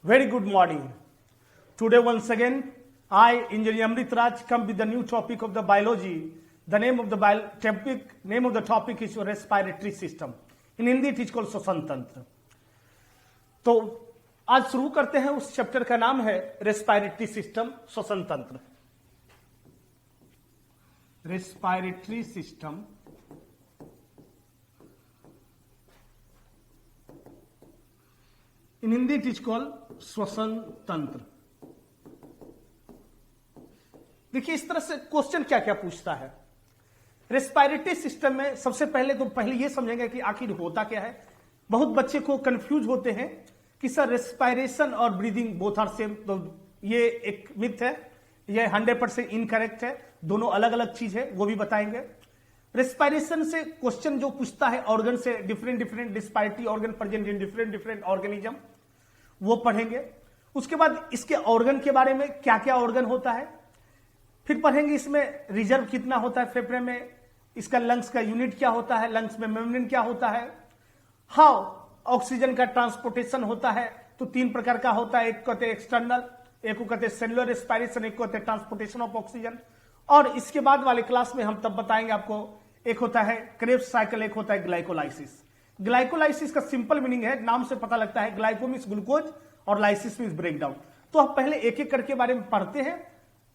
Very good morning. Today once again, I, Engineer Amrit Raj, come with the new topic of the biology. The name of the topic is your respiratory system. In Hindi it is called श्वसन तंत्र. तो आज शुरू करते हैं. उस chapter का नाम है रेस्पिरेटरी सिस्टम, श्वसन तंत्र. Respiratory system in Hindi it is called श्वसन तंत्र. देखिए इस तरह से क्वेश्चन क्या क्या पूछता है. रेस्पिरेटरी सिस्टम में सबसे पहले ये समझेंगे कि आखिर होता क्या है. बहुत बच्चे को कंफ्यूज होते हैं कि सर रेस्पिरेशन और ब्रीदिंग बोथ आर सेम. तो ये एक मिथ है, ये 100% इनकरेक्ट है. दोनों अलग अलग चीज है, वो भी बताएंगे. रेस्पिरेशन से क्वेश्चन जो पूछता है ऑर्गन से, different respiratory organ present in different organism, वो पढ़ेंगे. उसके बाद इसके ऑर्गन के बारे में, क्या क्या ऑर्गन होता है. फिर पढ़ेंगे इसमें रिजर्व कितना होता है फेफड़े में, इसका लंग्स का यूनिट क्या होता है, लंग्स में मेम्ब्रेन क्या होता है, हाउ ऑक्सीजन का ट्रांसपोर्टेशन होता है. तो 3 प्रकार का होता है. एक कहते हैं एक्सटर्नल, एक को कहते हैं सेलुलर रेस्पिरेशन, एक को कहते हैं ट्रांसपोर्टेशन ऑफ ऑक्सीजन. और इसके बाद वाले क्लास में हम तब बताएंगे आपको. एक होता है क्रेब्स साइकिल, एक होता है ग्लाइकोलाइसिस. ग्लाइकोलाइसिस का सिंपल मीनिंग है, नाम से पता लगता है, ग्लाइको मीन्स ग्लूकोज और लाइसिस मीन्स ब्रेकडाउन. तो हम पहले एक एक करके बारे में पढ़ते हैं.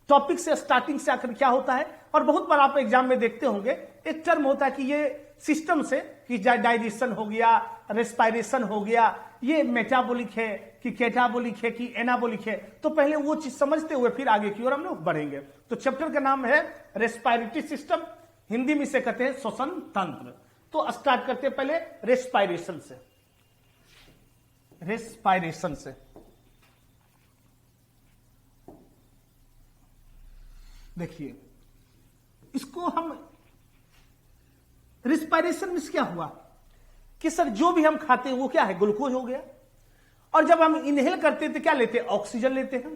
टॉपिक से स्टार्टिंग से आकर क्या होता है. और बहुत बार आप एग्जाम में देखते होंगे एक टर्म होता है कि ये सिस्टम से, कि डाइजेशन हो गया, रेस्पिरेशन हो गया, ये मेटाबॉलिक है कि कैटाबॉलिक है कि एनाबॉलिक है. तो पहले वो चीज समझते हुए फिर आगे की ओर हम लोग बढ़ेंगे. तो चैप्टर का नाम है रेस्पिरेटरी सिस्टम, हिंदी में से कहते हैं श्वसन तंत्र. तो स्टार्ट करते हैं पहले रेस्पिरेशन से. रेस्पिरेशन से देखिए, इसको हम रेस्पिरेशन में क्या हुआ कि सर जो भी हम खाते हैं वो क्या है, ग्लूकोज हो गया. और जब हम इनहेल करते हैं तो क्या लेते हैं, ऑक्सीजन लेते हैं.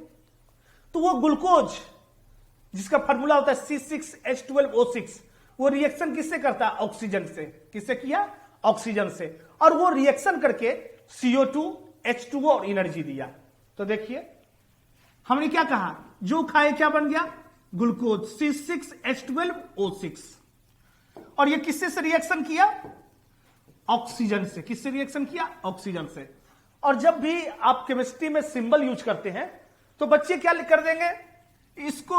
तो वो ग्लूकोज जिसका फार्मूला होता है C6H12O6, वो रिएक्शन किससे करता है, ऑक्सीजन से. किससे किया, ऑक्सीजन से. और वो रिएक्शन करके CO2 H2O और एनर्जी दिया. तो देखिए हमने क्या कहा, जो खाए क्या बन गया, ग्लूकोज C6H12O6. और ये किससे से रिएक्शन किया, ऑक्सीजन से. किससे रिएक्शन किया, ऑक्सीजन से. और जब भी आप केमिस्ट्री में सिंबल यूज करते हैं तो बच्चे क्या कर देंगे, इसको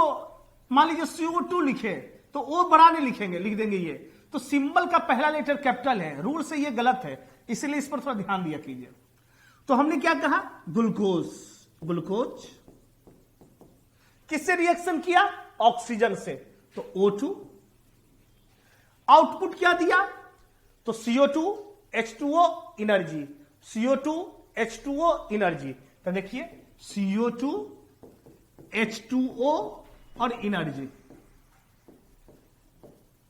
मान लीजिए CO2 लिखे तो O बड़ा नहीं लिखेंगे, लिख देंगे ये. तो सिंबल का पहला लेटर कैपिटल है, रूल से ये गलत है, इसलिए इस पर थोड़ा ध्यान दिया कीजिए. तो हमने क्या कहा, ग्लूकोज किससे रिएक्शन किया, ऑक्सीजन से. तो O2. आउटपुट क्या दिया, तो CO2 H2O energy, CO2 H2O energy. तो देखिए CO2 H2O और एनर्जी.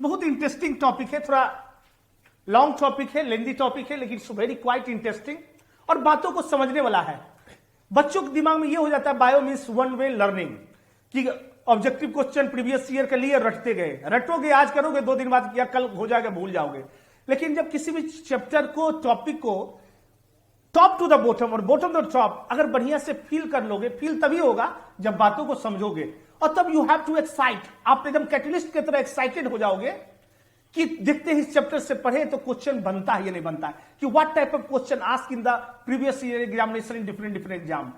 बहुत इंटरेस्टिंग टॉपिक है, थोड़ा लॉन्ग टॉपिक है, लेंदी टॉपिक है, लेकिन वेरी क्वाइट इंटरेस्टिंग और बातों को समझने वाला है. बच्चों के दिमाग में यह हो जाता है bio means one way learning, कि ऑब्जेक्टिव क्वेश्चन प्रीवियस ईयर के लिए रटते गए, रटोगे, आज करोगे, 2 दिन बाद या कल हो जाएगा, भूल जाओगे. लेकिन जब किसी भी चैप्टर को, टॉपिक को टॉप टू द बॉटम और बॉटम टू द टॉप अगर बढ़िया से फील कर लोगे, फील तभी होगा जब बातों को समझोगे. और तब यू हैव टू एक्साइट, आप एकदम कैटलिस्ट की तरह एक्साइटेड हो जाओगे कि देखते ही इस चैप्टर से पढ़े तो क्वेश्चन बनता है या नहीं बनता है, कि what type of question ask in the previous year examination in different exam.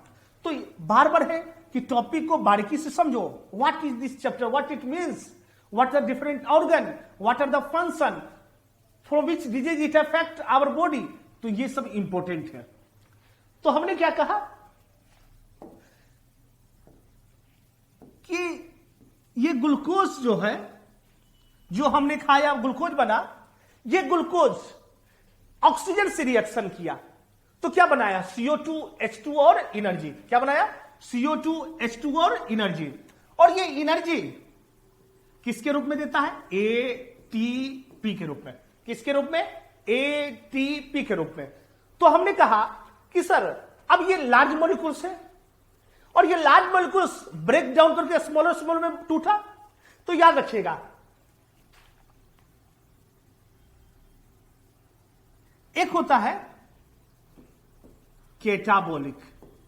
तो बार बार है कि टॉपिक को बारीकी से समझो. What is this chapter, what it means, what are different organ, what are the function, from which disease it affect our body. तो ये सब इंपॉर्टेंट है. तो हमने क्या कहा कि ये ग्लूकोज जो है, जो हमने खाया ग्लूकोज बना, ये ग्लूकोज ऑक्सीजन से रिएक्शन किया तो क्या बनाया, CO2 H2 और एनर्जी. क्या बनाया, CO2 H2 और एनर्जी. और ये एनर्जी किसके रूप में देता है, ATP के रूप में. किसके रूप में, ATP के रूप में. तो हमने कहा कि सर अब ये लार्ज मॉलिक्यूल्स है और ये लार्ज मॉलिक्यूल्स ब्रेक डाउन करके स्मॉलर में टूटा. तो याद रखिएगा, एक होता है कैटाबॉलिक,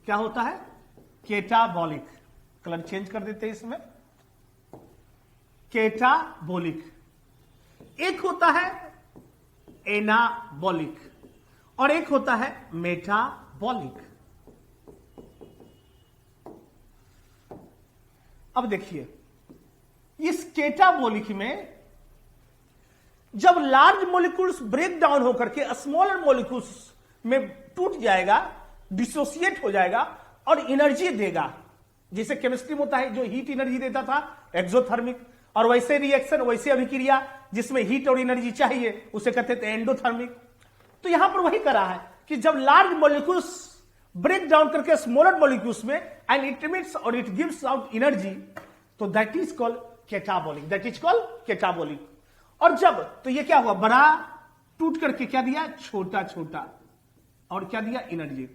क्या होता है? केटाबॉलिक। कलर चेंज कर देते हैं इसमें, केटाबॉलिक। एक होता है एनाबॉलिक और एक होता है मेटाबॉलिक। अब देखिए, इस केटाबॉलिक में जब लार्ज मॉलिक्यूल्स ब्रेक डाउन होकर के स्मॉलर मॉलिक्यूल्स में टूट जाएगा, डिसोसिएट हो जाएगा और एनर्जी देगा। जैसे केमिस्ट्री में होता है जो हीट एनर्जी देता था एक्सोथर्मिक, और वैसे रिएक्शन, वैसे अभिक्रिया जिसमें हीट और एनर्जी चाहिए उसे कहते थे एंडोथर्मिक। तो यहां पर वही करा है कि जब लार्ज मॉलिक्यूल्स ब्रेक डाउन करके स्मॉलर मॉलिक्यूल्स में एंड इट इमिट्स और इट गिव्स आउट एनर्जी, तो that is called catabolic, that is called catabolic. और जब, तो ये क्या हुआ, बड़ा टूट करके क्या दिया, छोटा छोटा, और क्या दिया, एनर्जी।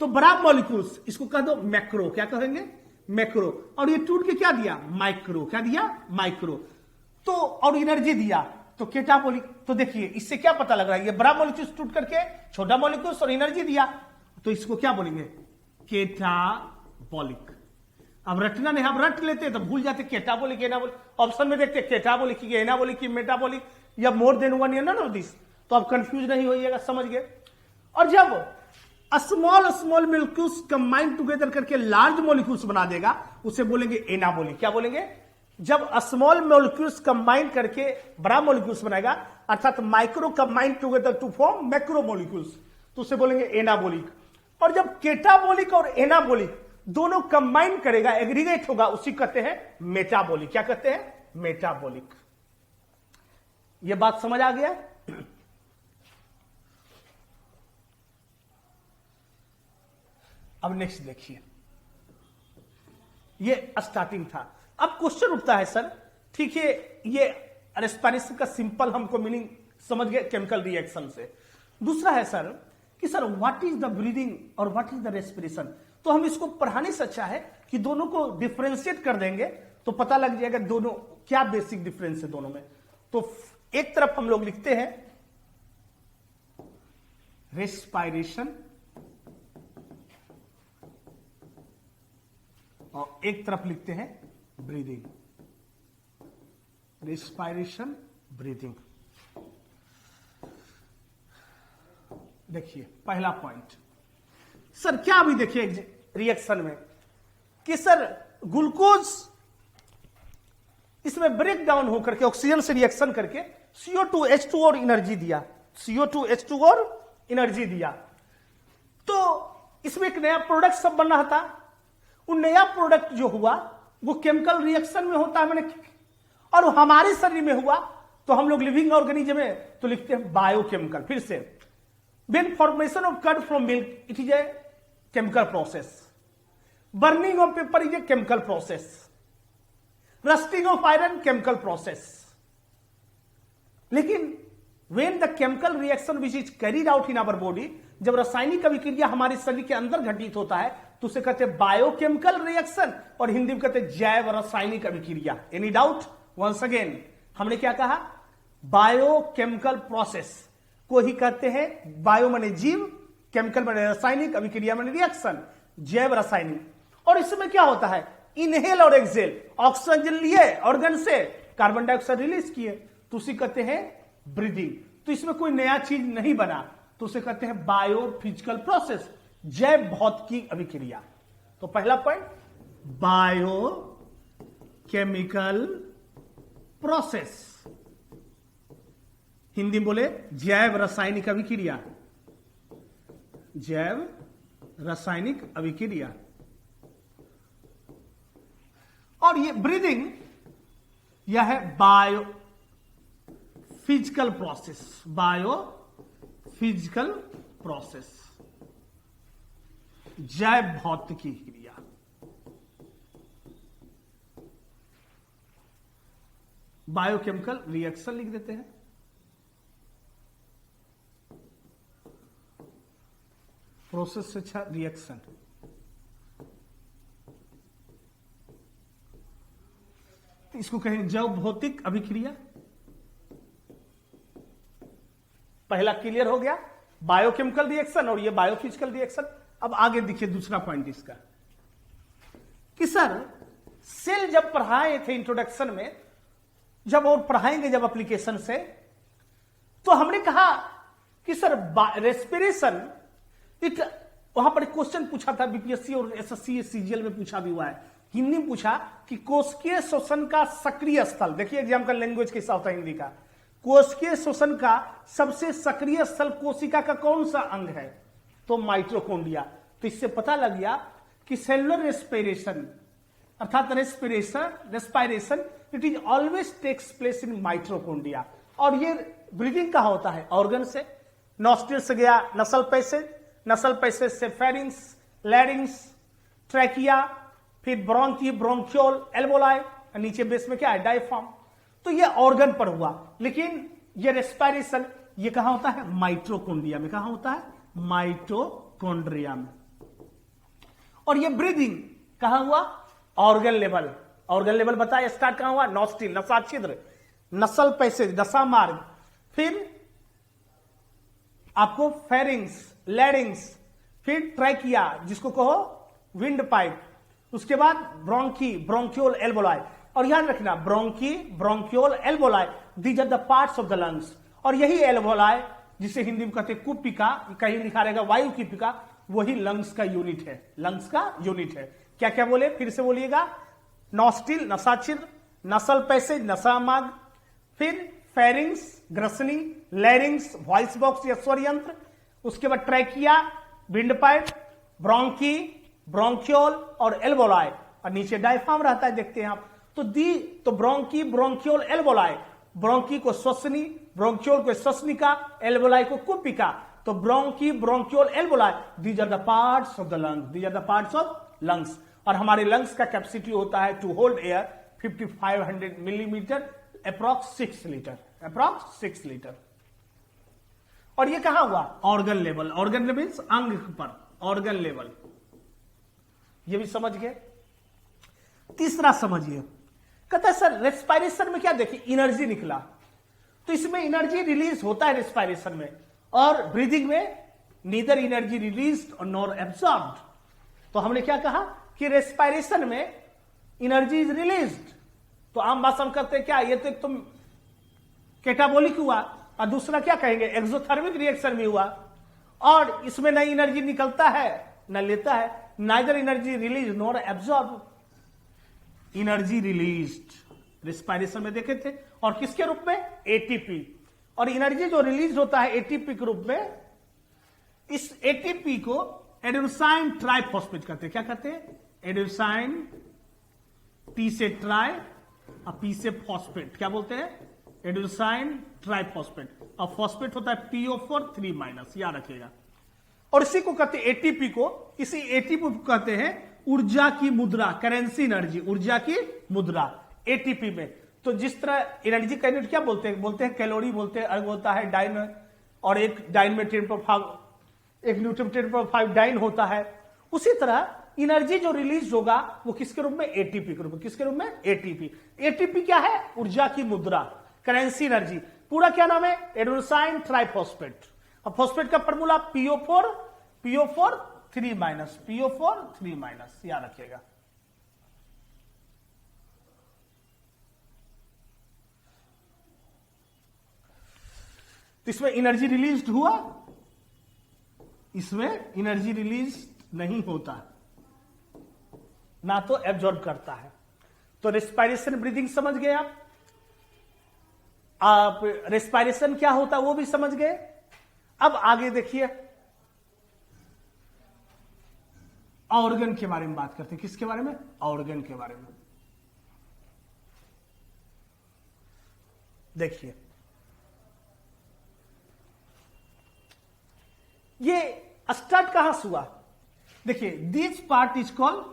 तो बड़ा मॉलिक्यूल्स, इसको कह दो मैक्रो, क्या कहेंगे, मैक्रो। और ये टूट के क्या दिया, माइक्रो, क्या दिया, माइक्रो। तो और एनर्जी दिया, तो केटाबॉलिक। तो देखिए इससे क्या पता लग रहा है, ये बड़ा मॉलिक्यूल्स टूट करके छोटा मॉलिक्यूल्स और एनर्जी दिया, तो इसको क्या बोलेंगे, केटाबॉलिक। अब रटना नहीं, हम रट लेते तो भूल जाते केटाबॉलिक एनाबॉलिक। ऑप्शन में देखते केटाबॉलिक की एनाबॉलिक की मेटाबॉलिक या more than one, none of this. तो आप कंफ्यूज नहीं होइएगा, समझ गए। और जब small small molecules combine together करके लार्ज मॉलिक्यूल्स बना देगा, उसे बोलेंगे एनाबॉलिक। क्या बोलेंगे, जब स्मॉल मॉलिक्यूल्स कंबाइन करके बड़ा मॉलिक्यूल्स बनाएगा, अर्थात micro combine together to form macro molecules, तो उसे बोलेंगे एनाबॉलिक। और जब केटाबॉलिक और एनाबॉलिक दोनों कंबाइन करेगा, एग्रीगेट होगा, उसी कहते हैं मेटाबॉलिक। क्या कहते हैं, मेटाबॉलिक। यह बात समझ आ गया। अब नेक्स्ट देखिए, ये स्टार्टिंग था। अब क्वेश्चन उठता है सर, ठीक है, ये रेस्पिरेशन का सिंपल हमको मीनिंग समझ गए केमिकल रिएक्शन से। दूसरा है सर कि sir what is the breathing और व्हाट इज द रेस्पिरेशन। तो हम इसको पढ़ाने से अच्छा है कि दोनों को डिफरेंशिएट कर देंगे, तो पता लग जाएगा दोनों क्या बेसिक डिफरेंस है दोनों में। तो एक तरफ हम लोग लिखते हैं रेस्पिरेशन और एक तरफ लिखते हैं ब्रीदिंग, रेस्पिरेशन, ब्रीदिंग। देखिए पहला पॉइंट सर, क्या अभी देखिए रिएक्शन में कि सर ग्लूकोज इसमें ब्रेक डाउन होकर के ऑक्सीजन से रिएक्शन करके CO2H2 और एनर्जी दिया, CO2H2 और एनर्जी दिया। तो इसमें एक नया प्रोडक्ट सब बन रहा था। वो नया प्रोडक्ट जो हुआ वो केमिकल रिएक्शन में होता है, मैंने, और हमारे शरीर में हुआ तो हम लोग लिविंग ऑर्गेनिज्म में तो लिखते हैं बायोकेमिकल। फिर से, when formation of curd from milk, it is a chemical process. Burning of paper is a chemical process. Rusting of iron chemical process. लेकिन when the chemical reaction which is carried out in our body, जब रासायनिक अभिक्रिया हमारे शरीर के अंदर घटित होता है तो उसे कहते हैं बायोकेमिकल रिएक्शन, और हिंदी में कहते हैं जैव रासायनिक अभिक्रिया। Any doubt? वंस अगेन, हमने क्या कहा, बायोकेमिकल प्रोसेस को ही कहते हैं, बायो माने जीव, केमिकल माने रासायनिक, अभिक्रिया माने रिएक्शन, जैव रासायनिक। और इसमें क्या होता है, इनहेल और एक्सेल, ऑक्सीजन लिए ऑर्गन से, कार्बन डाइऑक्साइड रिलीज किए, तो उसे कहते हैं ब्रीदिंग। तो इसमें कोई नया चीज नहीं बना, तो उसे कहते हैं बायोफिजिकल प्रोसेस, जैव भौतिकी अभिक्रिया। तो पहला point bio chemical process, Hindi में बोले जैव रासायनिक अभिक्रिया, जैव रासायनिक अभिक्रिया। और ये ब्रीदिंग यह है bio physical process, bio physical process, जैव भौतिकी क्रिया। बायोकेमिकल रिएक्शन लिख देते हैं, प्रोसेस से अच्छा रिएक्शन। इसको कहेंगे जैव भौतिक अभिक्रिया। पहला क्लियर हो गया, बायोकेमिकल रिएक्शन और ये बायोफिजिकल रिएक्शन। अब आगे देखिए दूसरा पॉइंट इसका कि सर सेल जब पढ़ाए थे इंट्रोडक्शन में, जब और पढ़ाएंगे जब एप्लीकेशन से, तो हमने कहा कि सर रेस्पिरेशन एक वहां पर क्वेश्चन पूछा था बीपीएससी और एसएससी सीजीएल में पूछा भी हुआ है, हिंदी में पूछा कि कोशिकीय श्वसन का सक्रिय स्थल, देखिए एग्जाम का लैंग्वेज कैसा होता है हिंदी का, कोशिकीय श्वसन का सबसे सक्रिय स्थल कोशिका का कौन सा अंग है, तो माइटोकॉन्ड्रिया। तो इससे पता लग गया कि सेलुलर रेस्पिरेशन अर्थात respiration it is always takes place in mitochondria. और ये ब्रीदिंग कहाँ होता है, ऑर्गन से, नॉस्ट्रिल से गया नसल पैसेज, नसल पैसेज से फेरिंग्स, लैरिंग्स, ट्रैकिया, फिर ब्रोंकी, ब्रोंकियोल, एल्वोलाई, नीचे बेस में क्या है, डायफ्राम। तो ये ऑर्गन पर हुआ, लेकिन ये रेस्पिरेशन ये कहां होता है, माइटोकॉन्ड्रिया में। कहां होता है, माइटोकॉन्ड्रिया में। और ये ब्रीदिंग कहां हुआ, ऑर्गन लेवल। ऑर्गन लेवल बताया, स्टार्ट कहां हुआ, नॉस्ट्रिल, नसा छिद्र, नसल पैसेज, नसा मार्ग, फिर आपको फेरिंग्स, लैरिंग्स, फिर ट्रैकिया जिसको कहो विंड पाइप, उसके बाद ब्रोंकी, ब्रोंकियोल, एल्वोलाई। और याद रखना bronchi, bronchiole, alveoli these are the parts of the lungs. और यही एल्वोलाई जिसे हिंदी में कहते हैं कुपिका, कहीं लिखा रहेगा वायु कुपिका, वही लंग्स का यूनिट है, लंग्स का यूनिट है। क्या क्या बोले, फिर से बोलिएगा, नॉस्ट्रिल, नसा छिद्र, नसल पैसेज, नसा मार्ग, फिर फेरिंग्स, ग्रसनी, लैरिंग्स, वॉइस बॉक्स या स्वर यंत्र, उसके बाद trachea, wind pipe, bronchi, bronchiole और एल्वोलाई, और नीचे डायफ्राम रहता है, देखते हैं आप। तो ब्रोंकी, ब्रोंकियोल, एल्वोलाई, ब्रोंकी को श्वसनी, ब्रोंकियोल को श्वसनिका, एल्वोलाई को कुपिका। तो bronchi, bronchiole, alveoli these are the parts of the lungs, these are the parts of lungs. और हमारे लंग्स का कैपेसिटी होता है to hold air 5500 millimetre, approx 6 litre, approx 6 litre. और ये कहां हुआ, ऑर्गन लेवल। ऑर्गन लेवल अंग पर, ऑर्गन लेवल, ये भी समझ गए। तीसरा समझिए, कहता है सर रेस्पिरेशन में क्या, देखिए एनर्जी निकला, तो इसमें एनर्जी रिलीज होता है रेस्पिरेशन में, और ब्रीदिंग में नीदर एनर्जी रिलीज्ड और नॉर एब्सॉर्ब्ड। तो हमने क्या कहा कि रेस्पिरेशन में एनर्जी इज रिलीज्ड, तो आम बात हम करते हैं क्या, ये तो एक तुम कैटाबोलिक हुआ, और दूसरा क्या कहेंगे, एक्सोथर्मिक रिएक्शन भी हुआ, और इसमें न एनर्जी निकलता है न लेता है, neither energy release nor absorb. Energy released respiration में देखे थे, और किसके रूप में, एटीपी। और एनर्जी जो रिलीज होता है एटीपी के रूप में, इस एटीपी को एडेनोसाइन ट्राइफॉस्फेट कहते हैं। क्या कहते हैं, एडेनोसाइन, टी से ट्राई और पी से फॉस्फेट, क्या बोलते हैं, एडेनोसाइन ट्राइफॉस्फेट। और फॉस्फेट होता है PO4 3-, याद रखिएगा। और इसी को कहते हैं एटीपी को, इसी एटीपी को कहते हैं ऊर्जा की मुद्रा, करेंसी एनर्जी, ऊर्जा की मुद्रा एटीपी में। तो जिस तरह एनर्जी का यूनिट क्या बोलते हैं कैलोरी बोलते हैं, अर्ग होता है डाइन, और एक डाइन में 10⁵, एक न्यूटन 10⁵ डाइन होता है। उसी तरह एनर्जी जो रिलीज होगा वो किसके रूप में, एटीपी के रूप में। किसके रूप में, एटीपी। एटीपी क्या है, ऊर्जा की मुद्रा, करेंसी एनर्जी। पूरा क्या नाम है, एडेनोसाइन ट्राइफॉस्फेट। और फॉस्फेट का फॉर्मूला PO4 3-, PO4 3-, याद रखिएगा। तो इसमें एनर्जी रिलीज हुआ, इसमें एनर्जी रिलीज नहीं होता, ना तो एब्जॉर्ब करता है। तो रेस्पिरेशन ब्रीदिंग समझ गए आप रेस्पिरेशन क्या होता है वो भी समझ गए। अब आगे देखिए, ऑर्गन के बारे में बात करते हैं। किसके बारे में, ऑर्गन के बारे में। देखिए ये स्टार्ट कहां से हुआ, देखिए this part is called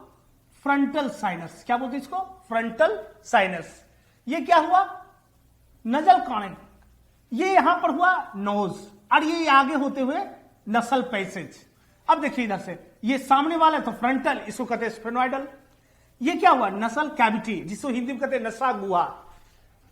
frontal sinus. क्या बोलते हैं इसको, फ्रंटल साइनस। ये क्या हुआ, नजल कॉनिक, ये यहां पर हुआ नोज, और ये आगे होते हुए नसल पैसेज। अब देखिए इधर से, ये सामने वाला तो फ्रंटल, इसको कहते हैं स्फेनोइडल। ये क्या हुआ, नसल कैविटी, जिसको हिंदी में कहते हैं नसा गुहा।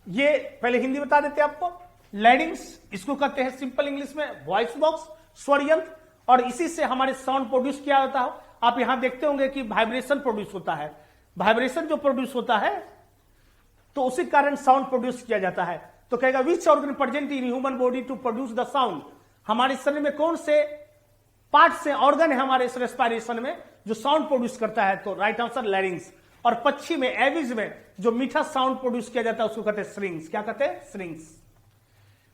ये पहले हिंदी बता देते आपको। लैरिंग्स, इसको कहते हैं सिंपल इंग्लिश में वॉइस बॉक्स, स्वर यंत्र। और इसी से हमारे साउंड प्रोड्यूस किया होता है। आप यहां देखते होंगे कि वाइब्रेशन प्रोड्यूस होता है, वाइब्रेशन जो प्रोड्यूस होता है तो उसी कारण साउंड प्रोड्यूस किया जाता है। तो कहेगा which organ present in human body to produce the sound, हमारे शरीर में कौन से पार्ट से ऑर्गन है हमारे इस रेस्पिरेशन में जो साउंड प्रोड्यूस करता है? तो राइट आंसर लैरिंग्स। और पक्षी में एविज में जो मीठा साउंड प्रोड्यूस किया जाता है उसको कहते हैं स्ट्रिंग्स। क्या कहते हैं? स्ट्रिंग्स।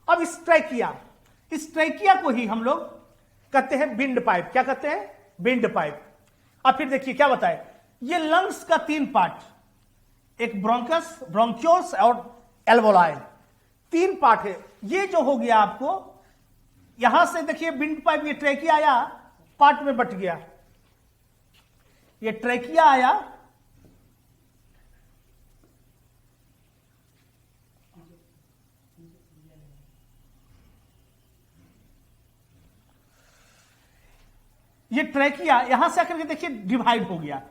अब इस ट्रैकिया को ही हम लोग कहते हैं विंड पाइप। क्या कहते हैं? Wind pipe. अब फिर देखिए क्या बताए, ये लंग्स का 3 पार्ट, एक ब्रोंकस, ब्रोंक्योल्स और एल्वोलाई, 3 पार्ट है। ये जो हो गया आपको यहां से देखिए विंड पाइप, ये ट्रैकिया आया पार्ट में बट गया, ये ट्रैकिया आया, ये ट्रैकिया यहां से आकर के देखिए डिवाइड हो गया।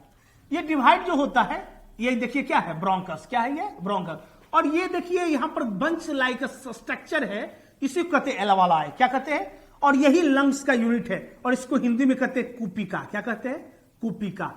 ये डिवाइड जो होता है ये देखिए क्या है? ब्रोंकस। क्या है ये? ब्रोंकस। और ये देखिए यहां पर बंच लाइक स्ट्रक्चर है, इसी को कहते हैं एल्वोलाई। क्या कहते हैं? और यही लंग्स का यूनिट है और इसको हिंदी में कहते हैं कूपिका। क्या कहते हैं? कूपिका।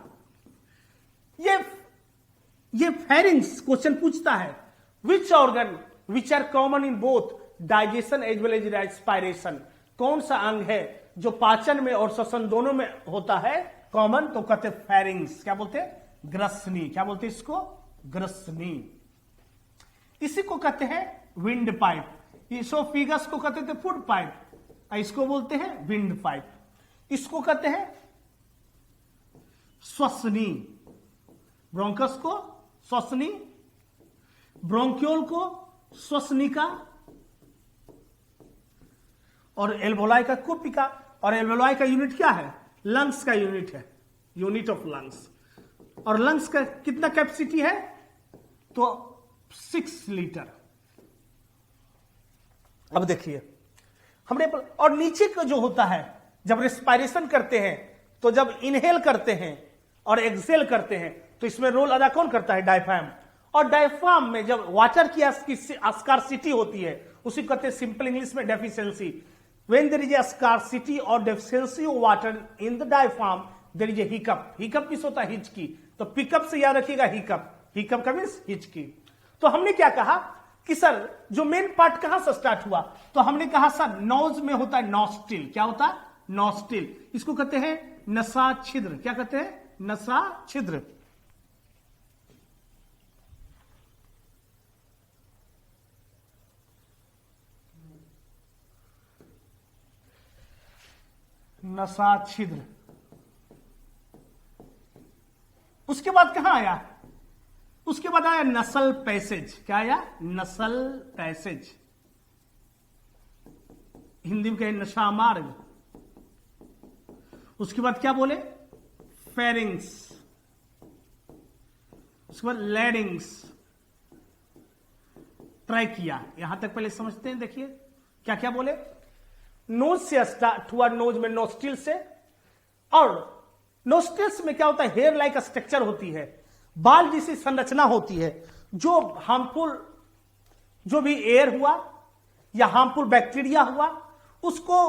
ये फेरिंग्स क्वेश्चन पूछता है which organ which are common in both digestion as well as respiration, कौन सा अंग है जो पाचन में और श्वसन दोनों में होता है कॉमन? तो कहते हैं फेरिंग्स। क्या बोलते हैं? ग्रसनी। क्या बोलते हैं इसको? ग्रसनी। इसी को कहते हैं विंड पाइप। इसोफिगस को कहते थे फूड पाइप, इसको बोलते हैं विंड पाइप। इसको कहते हैं श्वसनी, ब्रोंकस को श्वसनी, ब्रोंक्योल को श्वसनिका और एल्वोलाई का कूपिका। और एल्वोलाई का यूनिट क्या है? लंग्स का यूनिट है, यूनिट ऑफ लंग्स। और लंग्स का कितना कैपेसिटी है? तो 6 लीटर। अब देखिए हमने और नीचे का जो होता है जब रेस्पिरेशन करते हैं तो जब इनहेल करते हैं और एक्सहेल करते हैं तो इसमें रोल अदा कौन करता है? डायफ्राम। और डायफ्राम में जब वाटर की स्कार्सिटी होती है उसी को कहते हैं सिंपल इंग्लिश में deficiency. When there is a scarcity और deficiency of water in the diaphragm there is a hiccup. Hiccup किस होता है? हिचकी। तो पिकअप से याद रखिएगा हिकअप। हिकअप का मींस हिचकी। तो हमने क्या कहा कि सर जो मेन पार्ट कहां से स्टार्ट हुआ? तो हमने कहा सर नोज में होता है नॉस्ट्रिल। क्या होता है? नॉस्ट्रिल। इसको कहते हैं नसा छिद्र। क्या कहते हैं? नसा छिद्र। नसा छिद्र। उसके बाद कहां आया? उसके बाद आया नसल पैसेज। क्या आया? नसल पैसेज, हिंदी में कहे नशा मार्ग। उसके बाद क्या बोले? फेरिंग्स। उसके बाद लैरिंग्स, ट्रैकिया। यहां तक पहले समझते हैं। देखिए क्या क्या बोले? नोज से स्टार्ट हुआ, नोज में नोस्ट्रिल से। और नोस्ट्रिल्स में क्या होता है? हेयर लाइक स्ट्रक्चर होती है, बाल जैसी संरचना होती है। जो हार्मफुल जो भी एयर हुआ या हार्मफुल बैक्टीरिया हुआ उसको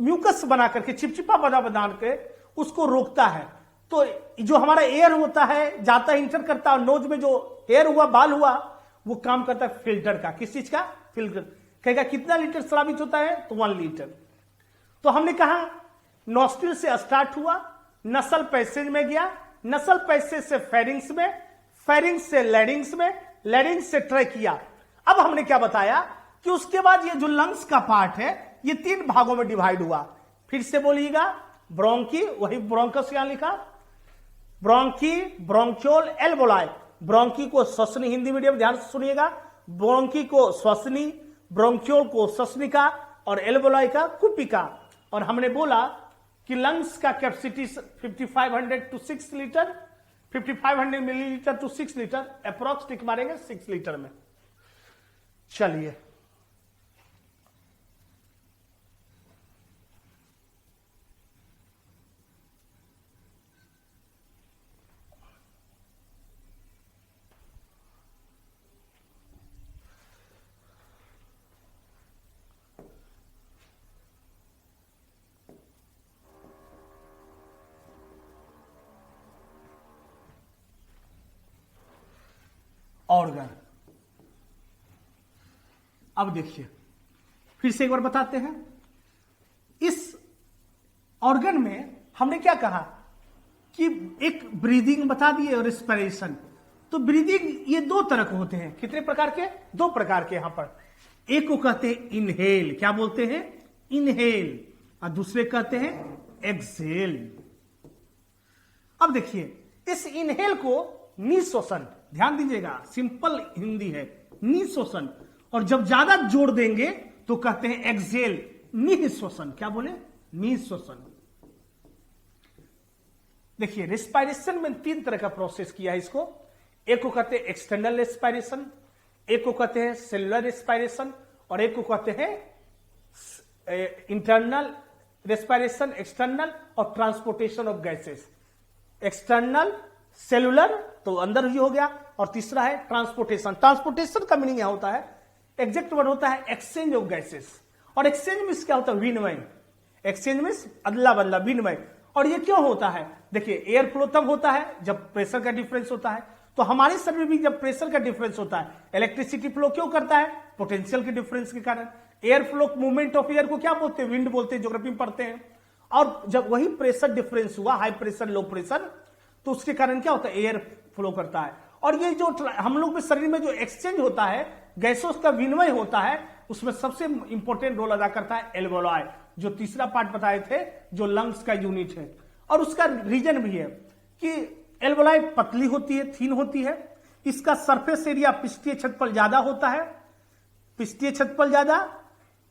म्यूकस बना करके, चिपचिपा बना के उसको रोकता है। तो जो हमारा एयर होता है जाता है, इंटर करता है, नोज में जो एयर हुआ, बाल हुआ, वो काम करता है फिल्टर का। किस चीज का? फिल्टर। कहेगा कितना लीटर स्रावित होता है? तो 1 लीटर। तो हमने कहा नॉस्ट्रिल से स्टार्ट हुआ, नसल पैसेज में गया, नसल पैसेज से फेरिंग्स में, फेरिंग्स से लैरिंग्स में, लैरिंग्स से ट्रैकिया। अब हमने क्या बताया कि उसके बाद ये जो लंग्स का पार्ट है ये 3 भागों में डिवाइड हुआ। फिर से बोलिएगा, ब्रोंकी, वही ब्रोंकस यहां लिखा, ब्रोंकी, ब्रोंक्योल, एल्वोलाई। ब्रोंकी को श्वसनी, हिंदी मीडियम ध्यान से सुनिएगा, ब्रोंकी को श्वसनी, ब्रोंक्योल को श्वसनिका और एल्वोलाई का कूपिका। और हमने बोला कि लंग्स का capacity 5500 to 6 litre, 5500 millilitre to 6 litre, approx tick मारेंगे 6 लीटर में। चलिए ऑर्गन। अब देखिए फिर से एक बार बताते हैं, इस ऑर्गन में हमने क्या कहा कि एक ब्रीदिंग बता दिए और रेस्पिरेशन। तो ब्रीदिंग ये दो तरह के होते हैं, कितने प्रकार के? दो प्रकार के। यहां पर एक को कहते हैं इनहेल, क्या बोलते हैं? इनहेल, और दूसरे कहते हैं एक्सहेल। अब देखिए इस इनहेल को निश्वसन, ध्यान दीजिएगा, सिंपल हिंदी है, निश्वसन, और जब ज्यादा जोड़ देंगे तो कहते हैं एक्सहेल, निश्वसन। क्या बोले? निश्वसन। देखिए रेस्पिरेशन में तीन तरह का प्रोसेस किया है इसको। एक को कहते हैं एक्सटर्नल रेस्पिरेशन, एक को कहते हैं सेलुलर रेस्पिरेशन, और एक को कहते हैं इंटरनल रेस्पिरेशन, एक्सटर्नल, और transportation of gases. External, cellular तो अंदर ही हो गया, और तीसरा है ट्रांसपोर्टेशन। ट्रांसपोर्टेशन का मीनिंग यहां होता है, एग्जैक्ट वर्ड होता है एक्सचेंज ऑफ गैसेस, और एक्सचेंज मीन्स क्या होता है? विनिमय। एक्सचेंज मीन्स अदला बदला, विनिमय। और ये क्यों होता है? देखिए एयर फ्लो तब होता है जब प्रेशर का डिफरेंस होता है, तो हमारे शरीर में भी जब प्रेशर का डिफरेंस होता है, इलेक्ट्रिसिटी फ्लो क्यों करता है? पोटेंशियल के डिफरेंस के कारण। Air flow, movement of air को क्या बोलते हैं? विंड बोलते हैं, ज्योग्राफी में पढ़ते हैं। और जब वही प्रेशर डिफरेंस हुआ, हाई प्रेशर लो प्रेशर, तो उसके कारण क्या होता है? एयर फ्लो करता है। और ये जो हम लोग के शरीर में जो एक्सचेंज होता है, गैसों का विनिमय होता है, उसमें सबसे इंपॉर्टेंट रोल अदा करता है एल्वेओलाई, जो तीसरा पार्ट बताए थे, जो लंग्स का यूनिट है। और उसका रीजन भी है कि एल्वेओलाई पतली होती है, थीन होती है, इसका सरफेस एरिया पृष्ठीय क्षेत्रफल ज्यादा होता है, पृष्ठीय क्षेत्रफल ज्यादा,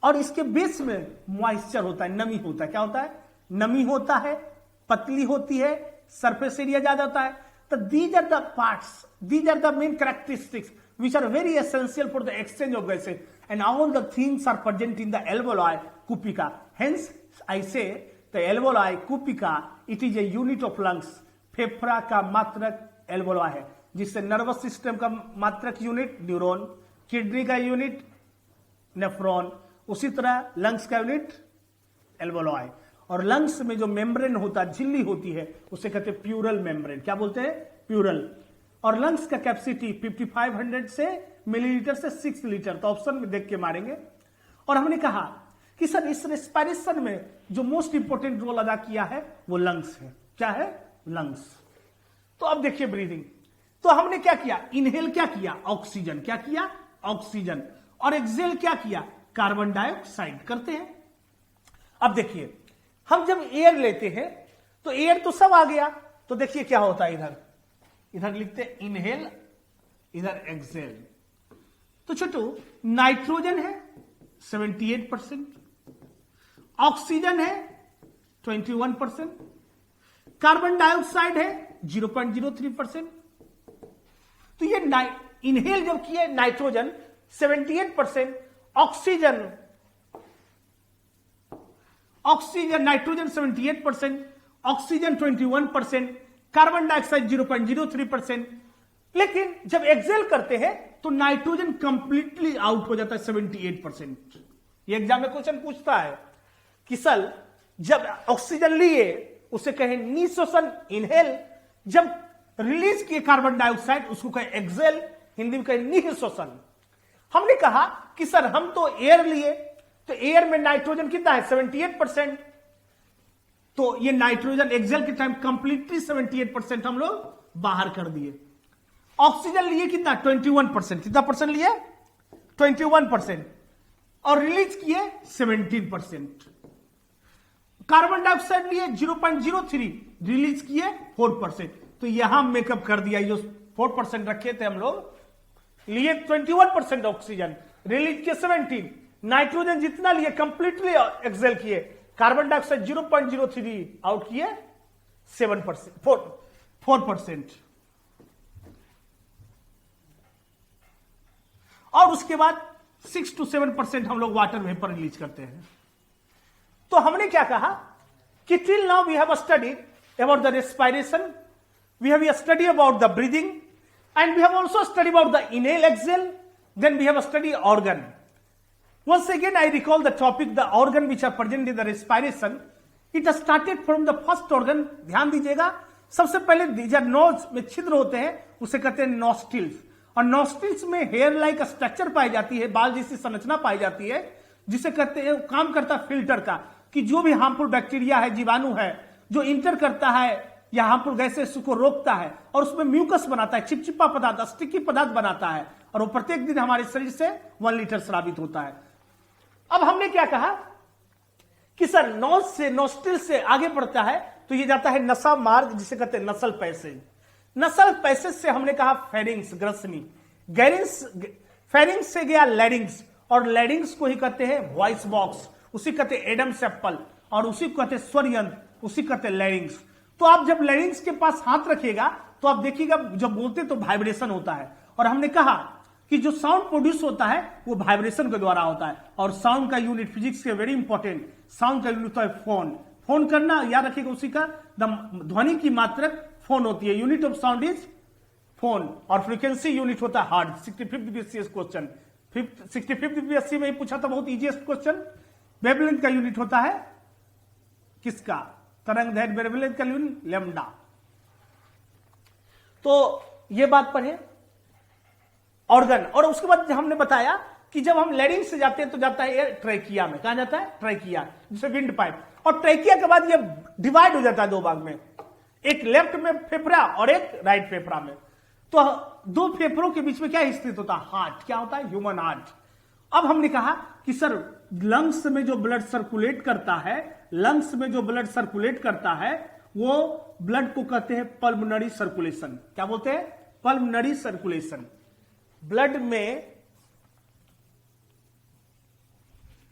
और इसके बेस में मॉइस्चर होता है, नमी होता है। क्या होता है? नमी होता है, पतली होती है, सरफेस एरिया ज्यादा होता है। तो these are the parts, these are the main characteristics which are very essential for the exchange of gases, and all the things are present in the alveoli cupica. Hence I say the alveoli cupica, it is a unit of lungs. फेफड़ा का मात्रक alveoli है, जिससे nervous system का मात्रक unit neuron, kidney का unit nephron, उसी तरह लंग्स का यूनिट एल्वेओलाई। और लंग्स में जो मेम्ब्रेन होता है, झिल्ली होती है, उसे कहते हैं प्यूरल मेम्ब्रेन। क्या बोलते हैं? प्यूरल। और लंग्स का कैपेसिटी 5500 से मिलीलीटर से 6 लीटर, तो ऑप्शन में देख के मारेंगे। और हमने कहा कि सर इस रेस्पिरेशन में जो मोस्ट इंपोर्टेंट रोल अदा किया है वो लंग्स है। क्या है? लंग्स। तो अब देखिए ब्रीदिंग, तो हमने क्या किया? इनहेल क्या किया? ऑक्सीजन। क्या किया? ऑक्सीजन। और एक्सहेल क्या किया? कार्बन डाइऑक्साइड करते हैं। अब देखिए हम जब एयर लेते हैं तो एयर तो सब आ गया, तो देखिए क्या होता है, इधर लिखते हैं इनहेल, इधर एक्सहेल। तो छोटू नाइट्रोजन है 78%, ऑक्सीजन है 21%, कार्बन डाइऑक्साइड है 0.03%। तो ये इनहेल जब किए nitrogen 78%, oxygen nitrogen 78%, oxygen 21%, carbon dioxide 0.03%। लेकिन जब एक्सहेल करते हैं तो नाइट्रोजन कंप्लीटली आउट हो जाता है 78%। ये एग्जाम में क्वेश्चन पूछता है कि सर जब ऑक्सीजन लिए उसे कहे निश्वसन इनहेल, जब रिलीज किए कार्बन डाइऑक्साइड उसको कहे एक्सहेल, हिंदी में कहे निश्वसन। हमने कहा कि सर हम तो एयर लिए, तो एयर में नाइट्रोजन कितना है? 78%। तो ये नाइट्रोजन एक्सहेल के टाइम कंप्लीटली 78% हम लोग बाहर कर दिए। ऑक्सीजन लिए कितना? 21%। कितना परसेंट लिए? 21%। और रिलीज किए 17%। कार्बन डाइऑक्साइड लिए 0.03, रिलीज किए 4%। तो यहां मेकअप कर दिया, जो 4% रखे थे हम लोग, लिए 21% ऑक्सीजन, रिलीज किए 17। नाइट्रोजन जितना लिए कंप्लीटली एक्सहेल किए, कार्बन डाइऑक्साइड 0.03 आउट किए 4%। और उसके बाद 6 to 7% हम लोग वाटर वेपर रिलीज करते हैं। तो हमने क्या कहा कि till now we have studied about the respiration, we have study about the breathing, and we have also study about the inhale exhale, then we have study organ. Once again, I recall the topic, the organ which are present in the respiration. It has started from the first organ. ध्यान दीजिएगा, सबसे पहले these are nose में छिद्र होते हैं, उसे कहते हैं nostrils, और नॉस्ट्रिल्स में हेयर लाइक स्ट्रक्चर पाई जाती है, बाल जैसी संरचना पाई जाती है, जिसे कहते हैं, काम करता है फिल्टर का, कि जो भी हार्मफुल बैक्टीरिया है, जीवाणु है, जो इंटर करता है या हार्मफुल गैसेस को रोकता है और उसमें म्यूकस बनाता है, चिपचिपा पदार्थ, स्टिकी पदार्थ बनाता है, और वो प्रत्येक दिन हमारे शरीर से 1 लीटर स्रावित होता है। अब हमने क्या कहा कि सर नोज से, नोस्ट्रिल से आगे बढ़ता है तो ये जाता है नसा मार्ग, जिसे कहते हैं नसल पैसेज। नसल पैसेज से हमने कहा फेरिंग्स, ग्रसनी, गैरिंग्स, फेरिंग्स से गया लैरिंग्स, और लैरिंग्स को ही कहते हैं वॉइस बॉक्स, उसी कहते हैं एडम्स एप्पल, और उसी को कहते हैं स्वर यंत्र, उसी कहते हैं लैरिंग्स। तो आप जब लैरिंग्स के पास हाथ रखिएगा तो आप देखिएगा जब बोलते तो वाइब्रेशन होता है, और हमने कहा कि जो साउंड प्रोड्यूस होता है वो वाइब्रेशन के द्वारा होता है, और साउंड का यूनिट फिजिक्स के वेरी इंपॉर्टेंट, साउंड का यूनिट होता है फोन। फोन करना याद रखिएगा, उसी का ध्वनि की मात्रक फोन होती है, unit of sound is phone, और फ्रीक्वेंसी यूनिट होता है heart. 65th BCS question, 65th BSc में ही पूछा था, बहुत इजीएस्ट क्वेश्चन। वेवलेंथ का यूनिट होता है किसका? तरंग दैर्घ्य। वेवलेंथ का यूनिट लैम्डा। तो ये बात पढ़े ऑर्गन, और उसके बाद हमने बताया कि जब हम लैरिंग से जाते हैं तो जाता है एयर ट्रैकिया में। कहा जाता है ट्रैकिया, जिसे विंड पाइप, और ट्रैकिया के बाद ये डिवाइड हो जाता है 2 भाग में, एक लेफ्ट में फेफड़ा और एक राइट फेफड़ा में। तो 2 फेफड़ों के बीच में क्या स्थित होता है? हार्ट। क्या होता है? Human heart. अब हमने कहा कि सर लंग्स में जो ब्लड सर्कुलेट करता है, लंग्स में जो ब्लड सर्कुलेट करता है वो ब्लड को कहते हैं पल्मोनरी सर्कुलेशन। क्या बोलते हैं? Pulmonary circulation. ब्लड में,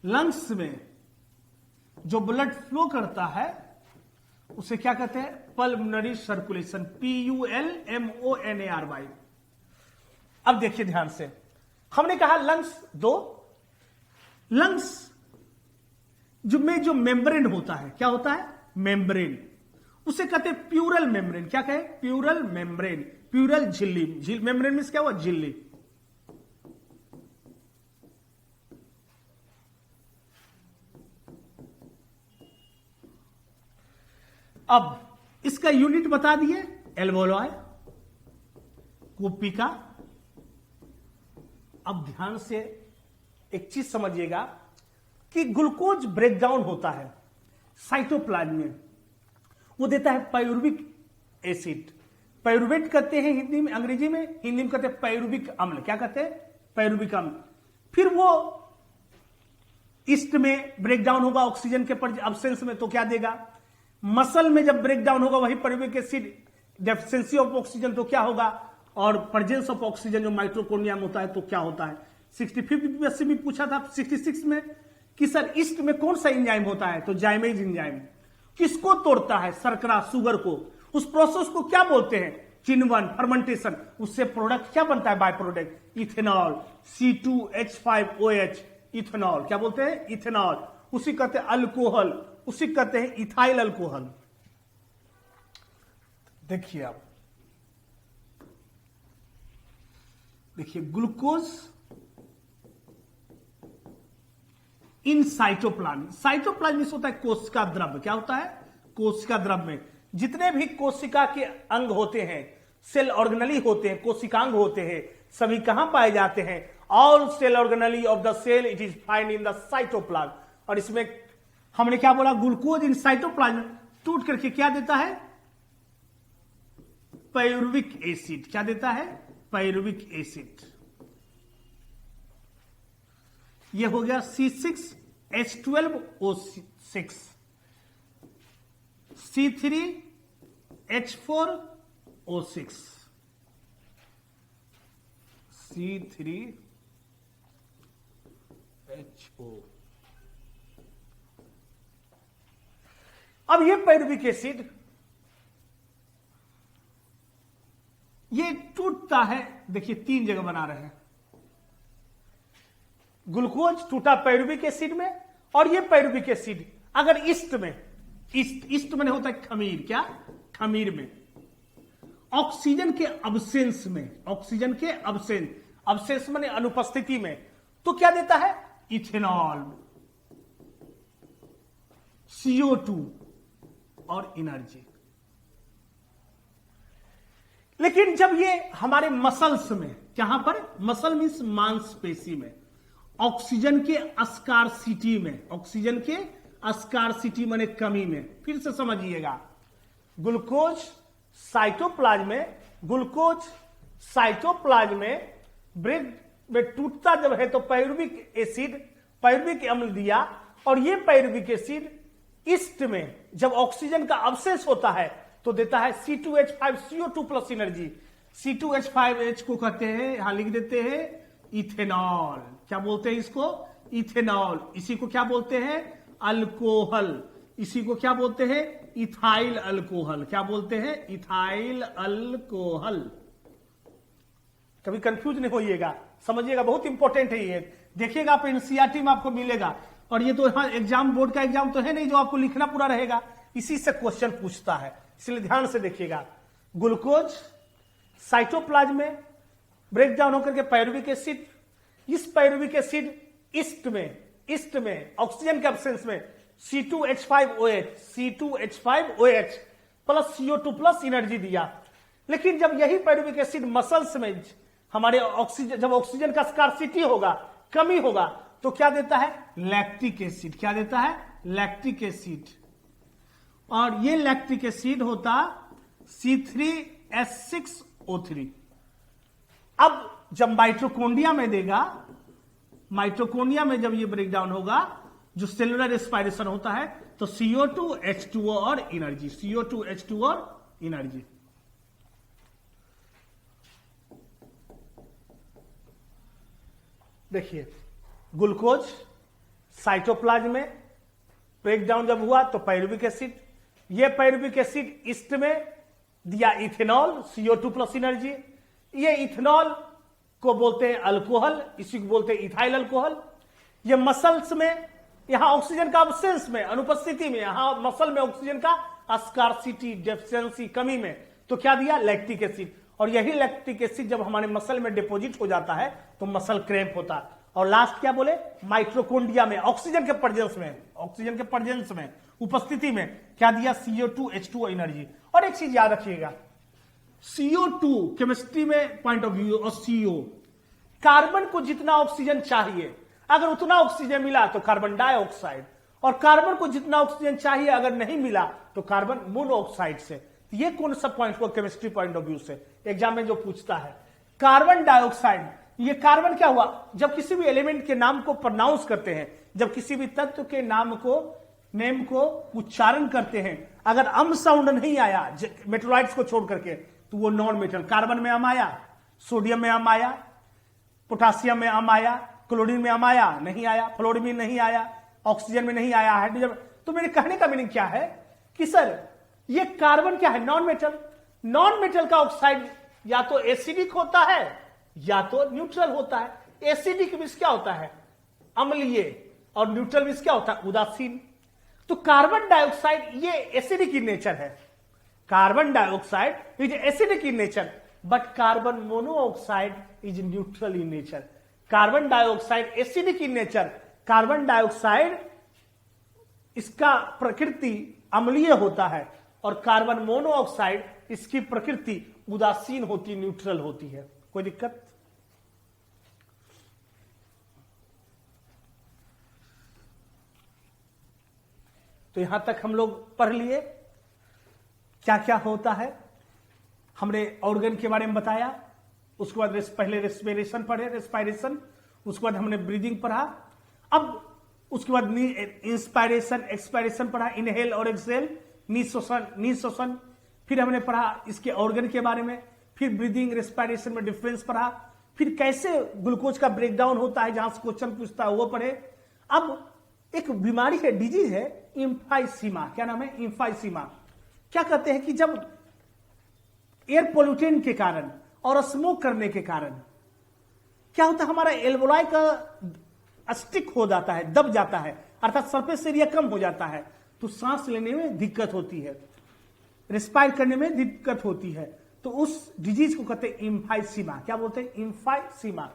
लंग्स में जो ब्लड फ्लो करता है उसे क्या कहते हैं? Pulmonary circulation, PULMONARY। अब देखिए ध्यान से, हमने कहा लंग्स 2, लंग्स जो मेम्ब्रेन होता है, क्या होता है? मेम्ब्रेन, उसे कहते हैं प्यूरल मेम्ब्रेन। क्या कहे? प्यूरल मेम्ब्रेन, प्यूरल झिल्ली। मेम्ब्रेन में क्या हुआ? झिल्ली। अब इसका यूनिट बता दिए, एल्वोलॉय, कोपिका। अब ध्यान से एक चीज समझिएगा कि ग्लूकोज ब्रेकडाउन होता है साइटोप्लाज्म में, वो देता है पायरुविक एसिड। पायरुवेट कहते हैं हिंदी में, अंग्रेजी में, हिंदी में कहते हैं पायरुविक अम्ल। क्या कहते हैं? पायरुविक अम्ल। फिर वो ईस्ट में ब्रेकडाउन होगा ऑक्सीजन के अब्सेंस में, तो क्या देगा? मसल में जब ब्रेकडाउन होगा वही pyruvic acid, deficiency of oxygen, तो क्या होगा? और प्रेजेंस ऑफ ऑक्सीजन जो माइटोकॉन्ड्रिया में होता है तो क्या होता है? 65th बीएससी में पूछा था 66 में कि सर ईस्ट में कौन सा एंजाइम होता है? तो जाइमेज एंजाइम। किसको तोड़ता है? शर्करा, शुगर को। उस प्रोसेस को क्या बोलते हैं? किण्वन, फर्मेंटेशन। उससे प्रोडक्ट क्या बनता है? By product ethanol, C2H5OH, ethanol. क्या बोलते हैं? इथेनॉल। उसी कहते हैं अल्कोहल, उसी कहते हैं इथाइल अल्कोहल। देखिए आप, देखिए ग्लूकोज इन साइटोप्लाज्म। साइटोप्लाज्म में होता है कोशिका द्रव्य। क्या होता है? कोशिका द्रव्य में जितने भी कोशिका के अंग होते हैं, सेल ऑर्गेनली होते हैं, कोशिकांग होते हैं, सभी कहां पाए जाते हैं? All cell organelle of the cell it is find in the cytoplasm. और इसमें हमने क्या बोला? ग्लूकोज इन साइटोप्लाज्म टूट करके क्या देता है? Pyruvic acid. क्या देता है? Pyruvic acid. यह हो गया C6H12O6, C3H4O6, C3HO। अब ये पायरुविक एसिड ये टूटता है, देखिए 3 जगह बना रहे हैं। ग्लूकोज टूटा पायरुविक एसिड में, और ये पायरुविक एसिड अगर ईस्ट में, ईस्ट में होता है खमीर। क्या? खमीर में ऑक्सीजन के अब्सेंस में, ऑक्सीजन के अब्सेंस माने अनुपस्थिति में, तो क्या देता है? इथेनॉल, CO2 और एनर्जी। लेकिन जब ये हमारे मसल्स में, जहां पर मसल मीन्स मांसपेशी में, ऑक्सीजन के अस्कारसिटी में, ऑक्सीजन के अस्कारसिटी माने कमी में, फिर से समझिएगा, ग्लूकोज साइटोप्लाज्म में ब्रेक में टूटता जब है तो पायरुविक अम्ल दिया, और ये पायरुविक एसिड ईस्ट में जब ऑक्सीजन का अवशेष होता है तो देता है C2H5CO2 प्लस एनर्जी। C2H5H को कहते हैं, यहां लिख देते हैं इथेनॉल। क्या बोलते हैं इसको? इथेनॉल। इसी को क्या बोलते हैं? अल्कोहल। इसी को क्या बोलते हैं? Ethyl alcohol. क्या बोलते हैं? Ethyl alcohol. कभी कंफ्यूज नहीं होइएगा, समझिएगा, बहुत इंपॉर्टेंट है ये। देखिएगा आप एनसीईआरटी में आपको मिलेगा, और ये तो हाँ एग्जाम, बोर्ड का एग्जाम तो है नहीं जो आपको लिखना पूरा रहेगा, इसी से क्वेश्चन पूछता है, इसलिए ध्यान से देखिएगा। ग्लूकोज साइटोप्लाज्म में ब्रेक डाउन होकर के पायरुविक एसिड, इस पायरुविक एसिड ईस्ट में ऑक्सीजन के एब्सेंस में C2H5OH plus CO2 plus energy दिया। लेकिन जब यही पायरुविक एसिड मसल्स में हमारे जब ऑक्सीजन का स्कार्सिटी होगा, कमी होगा, तो क्या देता है? Lactic acid. क्या देता है? Lactic acid. और ये लैक्टिक एसिड होता C3H6O3। अब जब माइटोकॉन्ड्रिया में देगा, माइटोकॉन्ड्रिया में जब ये ब्रेकडाउन होगा, जो सेलुलर रेस्पिरेशन होता है, तो CO2 H2O और एनर्जी, CO2 H2O और एनर्जी। देखिए, ग्लूकोज साइटोप्लाज्म में ब्रेकडाउन जब हुआ तो पायरुविक एसिड, ये पायरुविक एसिड ईस्ट में दिया इथेनॉल, CO2 प्लस एनर्जी। ये इथेनॉल को बोलते हैं अल्कोहल, इसी को बोलते हैं इथाइल अल्कोहल। ये मसल्स में, यहां ऑक्सीजन का अब्सेंस में, अनुपस्थिति में, यहां मसल में ऑक्सीजन का स्कार्सिटी, डेफिशिएंसी, कमी में, तो क्या दिया? Lactic acid. और यही लैक्टिक एसिड जब हमारे मसल में डिपोजिट हो जाता है तो मसल क्रैम्प होता है। और लास्ट क्या बोले? माइटोकॉन्ड्रिया में ऑक्सीजन के प्रेजेंस में, उपस्थिति में क्या दिया? CO2 H2O energy. और एक चीज याद रखिएगा, CO2 केमिस्ट्री में पॉइंट ऑफ व्यू, और CO, कार्बन को जितना ऑक्सीजन चाहिए, अगर उतना ऑक्सीजन मिला तो कार्बन डाइऑक्साइड, और कार्बन को जितना ऑक्सीजन चाहिए अगर नहीं मिला तो कार्बन मोनोऑक्साइड से। ये कौन सा पॉइंट को केमिस्ट्री पॉइंट ऑफ व्यू से एग्जाम में जो पूछता है, कार्बन डाइऑक्साइड, ये कार्बन क्या हुआ? जब किसी भी एलिमेंट के नाम को प्रोनाउंस करते हैं, जब किसी भी तत्व के नेम को उच्चारण करते हैं, अगर अम साउंड नहीं आया मेटोलाइट्स को छोड़ करके, तो वो नॉन मेटल। कार्बन में अम आया, सोडियम में अम आया, पोटासियम में अम आया, क्लोरीन में अम आया, नहीं आया, फ्लोरीन नहीं आया, ऑक्सीजन में नहीं आया, हाइड्रोजन। तो मेरे कहने का मीनिंग क्या है कि सर ये कार्बन क्या है? Non metal. नॉन मेटल का ऑक्साइड या तो एसिडिक होता है या तो न्यूट्रल होता है। एसिडिक मींस क्या होता है? अम्लीय, और न्यूट्रल मींस क्या होता है? उदासीन। तो कार्बन डाइऑक्साइड ये एसिडिक इन नेचर है, carbon dioxide is acidic in nature, but carbon monoxide is neutral in nature. Carbon dioxide acidic in nature, carbon dioxide इसका प्रकृति अम्लीय होता है, और कार्बन मोनोऑक्साइड इसकी प्रकृति उदासीन होती, न्यूट्रल होती है। कोई दिक्कत? तो यहां तक हम लोग पढ़ लिए क्या क्या होता है। हमने ऑर्गन के बारे में बताया, उसके बाद पहले रेस्पिरेशन पढ़े, रेस्पिरेशन, उसके बाद हमने ब्रीदिंग पढ़ा, अब उसके बाद इंस्पायरेशन एक्सपायरेशन पढ़ा, इनहेल और एक्सहेल, निःश्वसन, फिर हमने पढ़ा इसके ऑर्गन के बारे में, फिर ब्रीदिंग रेस्पिरेशन में डिफरेंस पढ़ा, फिर कैसे ग्लूकोज का ब्रेकडाउन होता है, जहां से क्वेश्चन पूछता है वो पढ़े। अब एक बीमारी है, डिजीज है इम्फाइसीमा। क्या नाम है? इम्फाइसीमा। क्या कहते हैं कि जब एयर पोल्यूटेंट के कारण और स्मोक करने के कारण क्या होता है, हमारा एल्वोलाई का स्टिक हो जाता है, दब जाता है, अर्थात सरफेस एरिया कम हो जाता है, तो सांस लेने में दिक्कत होती है, रेस्पायर करने में दिक्कत होती है। तो उस डिजीज को कहते हैं इम्फाइसीमा। क्या बोलते हैं? इम्फाइसीमा।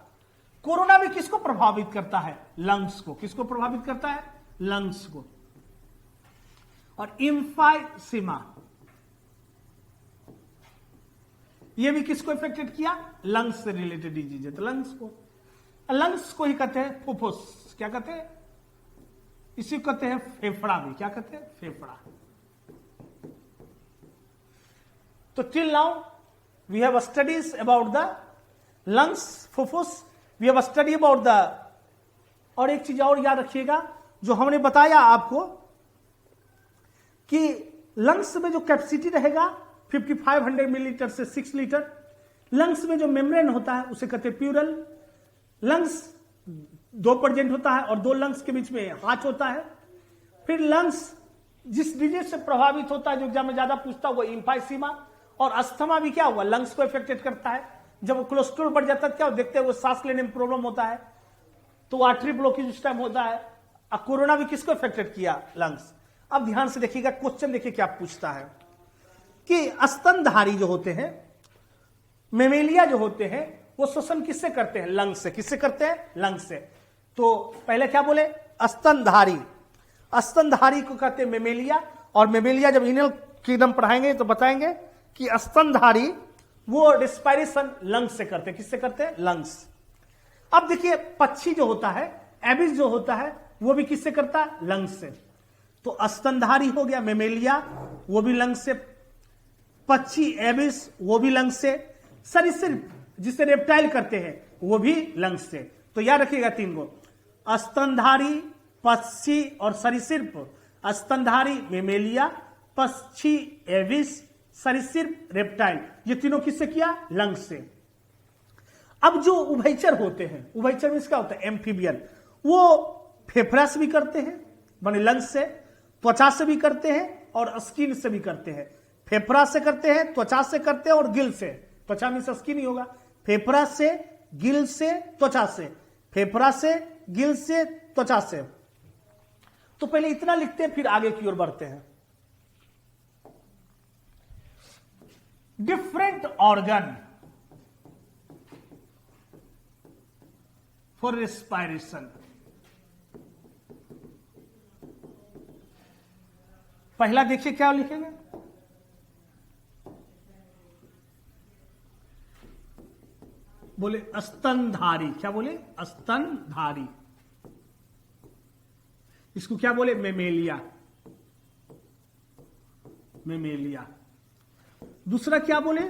कोरोना भी किसको प्रभावित करता है? लंग्स को। किसको प्रभावित करता है? लंग्स को। और इम्फाइसीमा ये भी किसको इफेक्टेड किया? लंग्स से रिलेटेड डिजीज है, तो लंग्स को ही कहते हैं फुफ्फुस। क्या कहते हैं? इसी को कहते हैं फेफड़ा भी। क्या कहते हैं? फेफड़ा। तो till now we have studies about the lungs, फुफ्फुस, we have study about the, और एक चीज और याद रखिएगा जो हमने बताया आपको कि लंग्स में जो कैपेसिटी रहेगा 5500 मिलीलीटर से 6 लीटर। लंग्स में जो मेम्ब्रेन होता है उसे कहते हैं प्यूरल। लंग्स 2 प्रेजेंट होता है और 2 लंग्स के बीच में हाथ होता है। फिर लंग्स जिस डिजीज से प्रभावित होता है, जो एग्जाम में ज्यादा पूछता है, वो इम्फाइसीमा। और अस्थमा भी क्या हुआ? लंग्स को इफेक्टेड करता है। जब वो कोलेस्ट्रॉल बढ़ जाता है क्या देखते हैं? वो सांस लेने में प्रॉब्लम होता है, तो आर्टरी ब्लॉकेज उस टाइम होता है। कोरोना भी किसको इफेक्टेड किया? लंग्स। अब ध्यान से देखिएगा, क्वेश्चन देखिए क्या पूछता है कि स्तनधारी जो होते हैं, मेमेलिया जो होते हैं, वो श्वसन किससे करते हैं? लंग्स से। किससे करते हैं? लंग्स से। तो पहले क्या बोले? स्तनधारी। स्तनधारी को कहते हैं मेमेलिया। और मेमेलिया जब इनल किंगडम पढ़ाएंगे तो बताएंगे कि स्तनधारी वो रेस्पिरेशन लंग्स से करते हैं। किससे करते हैं? लंग्स। अब देखिए पक्षी जो होता है, एबिस जो होता है, वो भी किससे करता है? लंग्स से। तो स्तनधारी हो गया मेमेलिया, वो भी लंग्स से। पक्षी एबिस, वो भी लंग्स से। सरीसृप जिसे रेप्टाइल करते हैं, वो भी लंग्स से। तो याद रखिएगा 3 गो, स्तनधारी, पक्षी और सरीसृप। स्तनधारी मेमेलिया, पक्षी एबिस, सरीसृप रेप्टाइल। ये तीनों किससे किया? लंग्स से। अब जो उभयचर होते हैं, उभयचर में इसका होता है एम्फीबियन, वो फेफड़ा से भी करते हैं, माने लंग्स से, त्वचा से भी करते हैं और स्किन से भी करते हैं। फेफड़ा से करते हैं, त्वचा से करते हैं और गिल से। त्वचा में से स्किन ही होगा। फेफड़ा से, गिल से, त्वचा से। फेफड़ा से, गिल से, त्वचा से। तो पहले इतना लिखते हैं, फिर आगे की ओर बढ़ते हैं। Different organ for respiration. पहला देखिए क्या लिखेंगे? बोले स्तनधारी। क्या बोले? स्तनधारी। इसको क्या बोले? मेमेलिया। मेमेलिया। दूसरा क्या बोले?